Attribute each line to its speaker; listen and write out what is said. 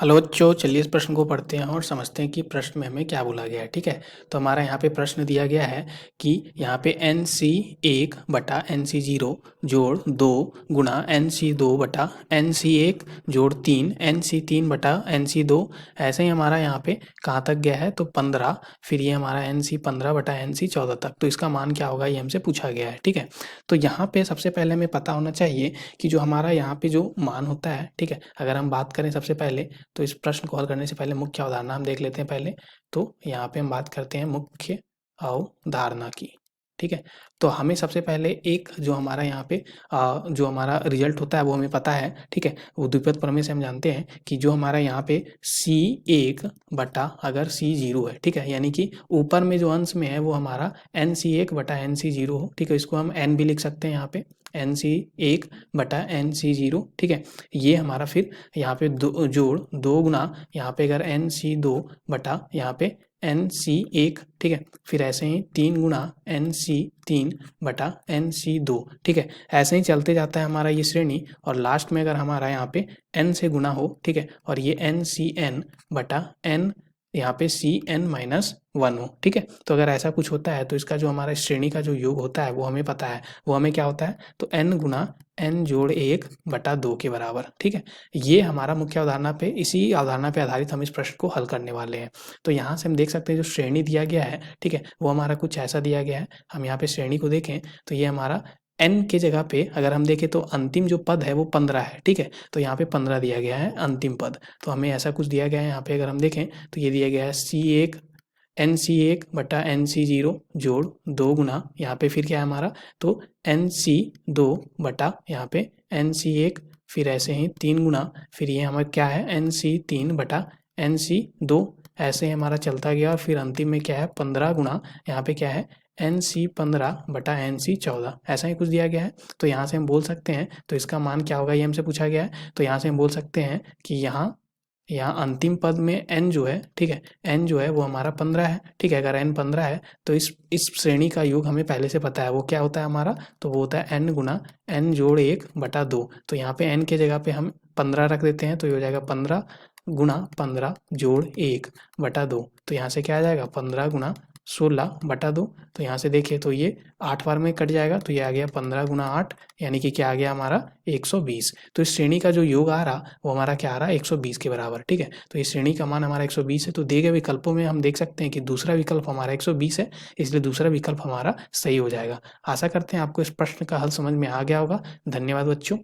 Speaker 1: Hello बच्चों, चलिए इस प्रश्न को पढ़ते हैं और समझते हैं कि प्रश्न में हमें क्या बोला गया है। ठीक है, तो हमारा यहाँ पे प्रश्न दिया गया है कि यहाँ पे एन सी 1 बटा एन सी 0 जोड़ 2 गुणा एन सी 2 बटा एन सी 1 जोड़ 3 एन सी 3 बटा एन सी 2। ऐसे ही हमारा यहाँ पे कहाँ तक गया है तो 15, फिर ये हमारा एन सी 15 बटा एन सी 14 तक। तो इसका मान क्या होगा ये हमसे पूछा गया है। ठीक है, तो यहाँ पे सबसे पहले हमें पता होना चाहिए कि जो हमारा यहाँ पे जो मान होता है, ठीक है, अगर हम बात करें सबसे पहले तो इस प्रश्न को हल करने से पहले मुख्य अवधारणा हम देख लेते हैं पहले। तो यहाँ पे हम बात करते हैं मुख्य अवधारणा की। ठीक है, तो हमें सबसे पहले एक जो हमारा यहाँ पे जो हमारा रिजल्ट होता है वो हमें पता है। ठीक है, वो द्विपद प्रमेय से हम जानते हैं कि जो हमारा यहाँ पे C1 बटा अगर C0 है, ठीक है, यानी कि ऊपर में जो अंश में है वो हमारा NC1 बटा NC0 हो। ठीक है, इसको हम n भी लिख सकते हैं यहाँ पे, NC1 बटा NC0। ठीक है, ये हमारा फिर यहाँ पे दो जोड़ 2 गुना यहाँ पे अगर NC2 बटा यहाँ पे NC1। ठीक है, फिर ऐसे ही 3 गुना NC3 बटा NC2। ठीक है, ऐसे ही चलते जाता है हमारा ये श्रेणी और लास्ट में अगर हमारा यहाँ पे n से गुना हो, ठीक है, और ये NCn बटा n यहाँ पे Cn-1 हो। ठीक है, तो अगर ऐसा कुछ होता है तो इसका जो हमारा श्रेणी का जो योग होता है वो हमें पता है। वो हमें क्या होता है तो n गुना n जोड़ 1 बटा 2 के बराबर। ठीक है, ये हमारा मुख्य अवधारणा पे, इसी अवधारणा पे आधारित हम इस प्रश्न को हल करने वाले हैं। तो यहाँ से हम देख सकते हैं जो श्रेणी दिया गया है, ठीक है, वो हमारा कुछ ऐसा दिया गया है। हम यहाँ पे श्रेणी को देखें तो ये हमारा n के जगह पे अगर हम देखें तो अंतिम जो पद है वो 15 है। ठीक है, तो यहाँ पे 15 दिया गया है अंतिम पद। तो हमें ऐसा कुछ दिया गया है यहाँ पे, अगर हम देखें तो ये दिया गया है C1 NC1 बटा NC0 जोड़ 2 गुना यहाँ पे फिर क्या है हमारा तो NC2 बटा यहाँ पे NC1, फिर ऐसे ही 3 गुना फिर ये हमारा क्या है NC3 बटा NC2। ऐसे ही हमारा चलता गया और फिर अंतिम में क्या है 15 गुना यहाँ पे क्या है NC15 बटा NC14। ऐसा ही कुछ दिया गया है। तो यहाँ से हम बोल सकते हैं तो इसका मान क्या होगा ये हमसे पूछा गया है। तो यहाँ से हम बोल सकते हैं कि यहाँ अंतिम पद में n जो है, ठीक है, n जो है वो हमारा 15 है। ठीक है, अगर n 15 है तो इस श्रेणी का योग हमें पहले से पता है। वो क्या होता है हमारा तो वो होता है n गुना n जोड़ 1 बटा 2। तो यहाँ पे n के जगह पे हम 15 रख देते हैं तो ये हो जाएगा 15 गुना 15 जोड़ 1 बटा 2। तो यहाँ से क्या आ जाएगा 15 गुना 16 बटा 2। तो यहाँ से देखिए तो ये 8 बार में कट जाएगा तो ये आ गया 15 गुना 8, यानी कि क्या आ गया हमारा 120। तो इस श्रेणी का जो योग आ रहा वो हमारा क्या आ रहा है 120 के बराबर। ठीक है, तो इस श्रेणी का मान हमारा 120 है। तो दिए गए विकल्पों में हम देख सकते हैं कि दूसरा विकल्प हमारा 120 है, इसलिए दूसरा विकल्प हमारा सही हो जाएगा। आशा करते हैं आपको इस प्रश्न का हल समझ में आ गया होगा। धन्यवाद बच्चों।